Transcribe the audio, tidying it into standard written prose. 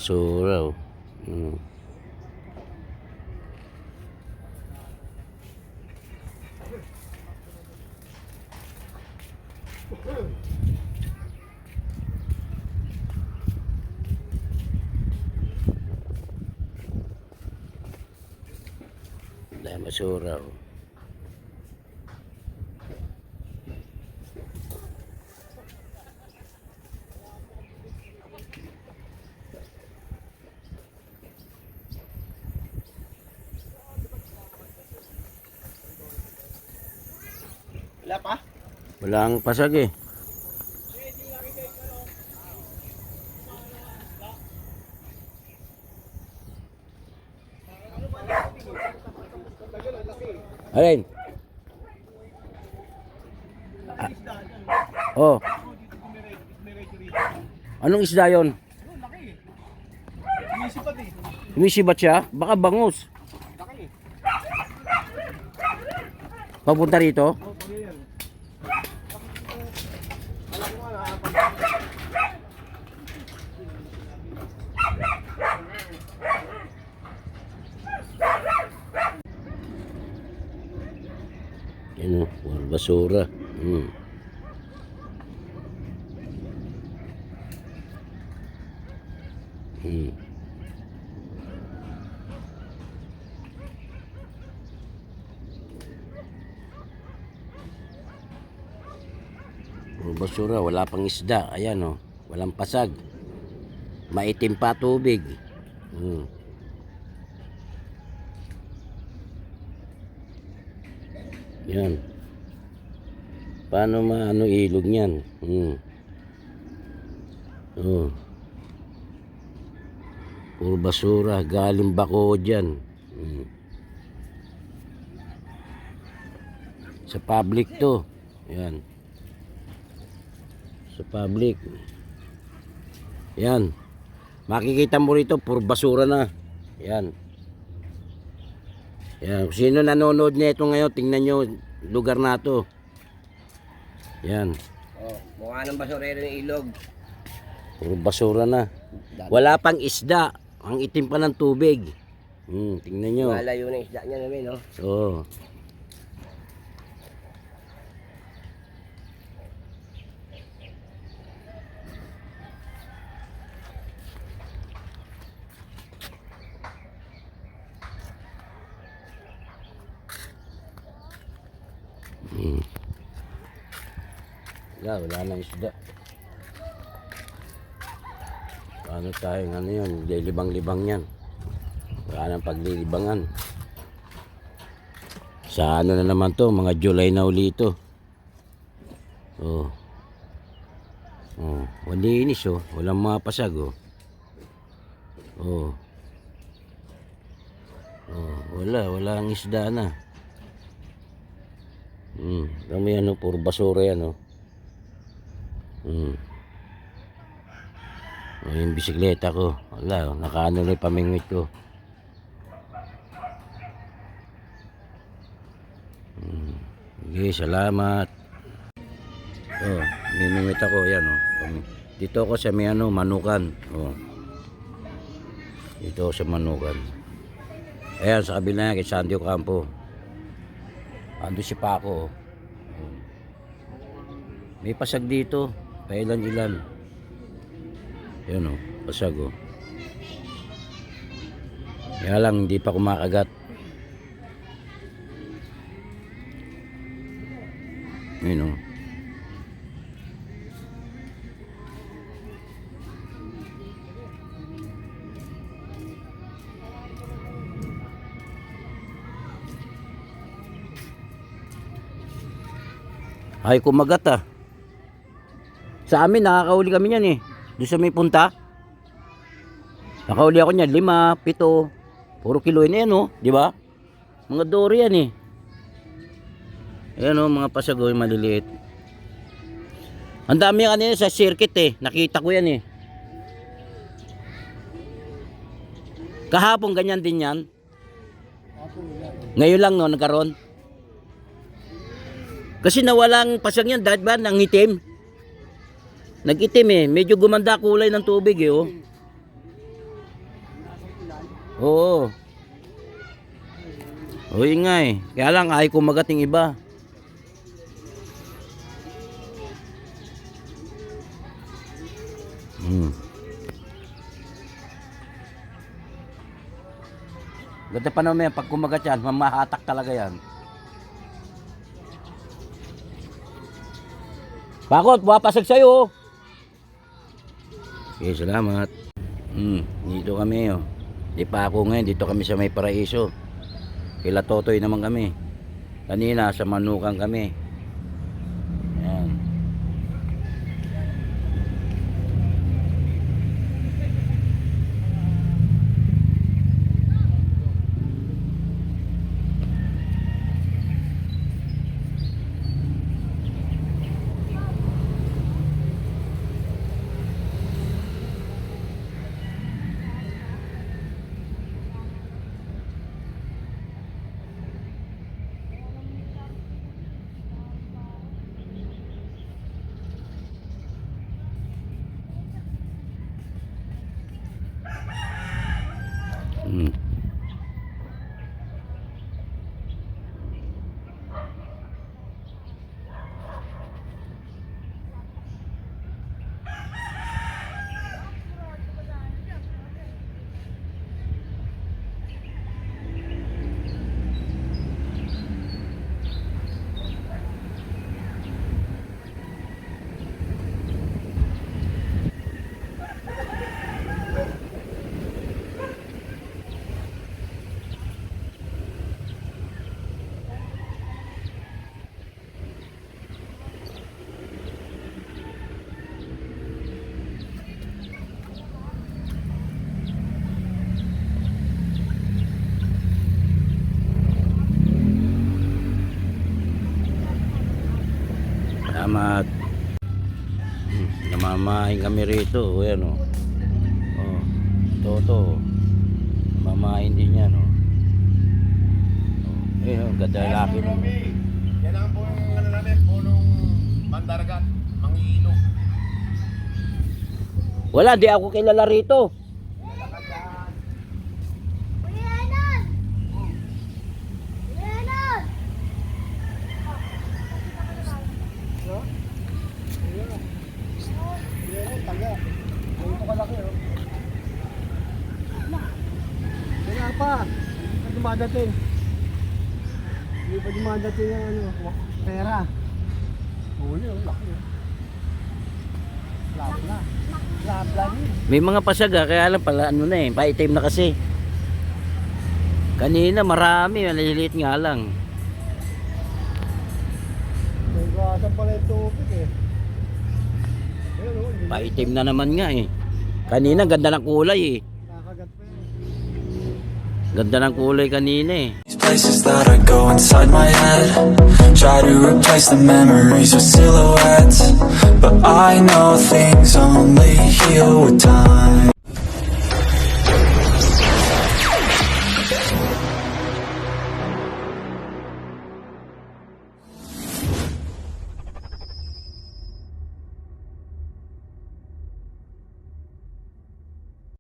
basura, oh. Dahil basura, oh. Wala pa? Walang pasag eh. Alin? Oh. Anong isda yon? Laki. Umisipat eh. Umisibat siya? Baka bangus. Laki. Papunta rito? Oh, pag yan. Alam mo na. Yan o, basura. Basura, wala pang isda. Ayan o, walang pasag. Maitim pa tubig. Yan. Paano maano ilog niyan? Oh. Puro basura, galing bako diyan. Sa public to. Yan. Sa public. Yan. Makikita mo rito puro basura na. Yan. Yan. Kung sino nanonood nito ngayon, tingnan nyo lugar na to. Yan. Oh, mukha ng basurero ng ilog. Puro basura na. Wala pang isda. Ang itim pa ng tubig. Tingnan nyo. Malayo na isda niya namin, no? Oo. Wala nang isda. Paano tayo ano yun? Lilibang-libang yan. Wala nang paglilibangan. Sa ano na naman to? Mga July na uli ito. Oh. Oh. Walinis oh. Walang mga pasag oh. Oh. Oh. Wala ang isda na. Kami ano, puro basura yan oh. Oh, yung bisikleta ko. Wala, nakaano na yung pamingwit ko. Okay, salamat. Oh, mimingwit ako. Yan oh. Dito ako sa may ano, Manukan. Oh. Dito ako sa Manukan. Ayan, sa kabila kay Sandy Ocampo. Ando si Paco. Oh. May pasag dito. Pailan-ilan. Yan o, pasag o. Kaya lang, hindi pa kumakagat. Yan o. Ay, kumagat ah. Sa amin, nakakauli kami yan eh. Doon sa may punta. Nakauli ako niyan, 5, 7. Puro kilo na yan oh, di ba? Mga dory yan eh. Ayan oh, mga pasagoy maliliit. Ang dami yan kanina sa circuit eh. Nakita ko yan eh. Kahapon ganyan din yan. Ngayon lang no, nagkaroon. Kasi nawalang pasag yan, dahil ba, nangitim. Nag-itim eh, medyo gumanda kulay ng tubig eh oh. Oo. O yun nga eh. Kaya lang ayaw kumagat yung iba. Ganda pa naman yan. Pag kumagat yan, mamahatak talaga yan. Bakot, buwapasag sa'yo. Okay, salamat. Dito kami oh. Di pa ako ngayon, dito kami sa May Paraiso. Kila Totoy naman kami. Kanina sa Manukan kami. Ayan. Salamat. Namamahin kami rito. Ayan o. Oh. Toto. Namamahin din yan o. Oh. Ayun, ganda laki na. Yan ang po yung ano namin, punong mandaragat, mangiilo. Wala, di ako kilala rito. Wala pa. Hindi pa dumadating. Hindi pa dumadating yung ano, pera. Huli, laki. Labla. Labla yun. May mga pasaga, kaya lang pala ano na eh, paitim na kasi. Kanina marami, maliliit nga lang. May gawasan pala yung tubig eh. Ayun, oh, hindi. Paitim na naman nga eh. Kanina ganda ng kulay eh. Nakagat pa yun. Ganda ng kulay kanina eh. These places that I go inside my head, try to replace the memories with silhouettes, but I know things only heal with time.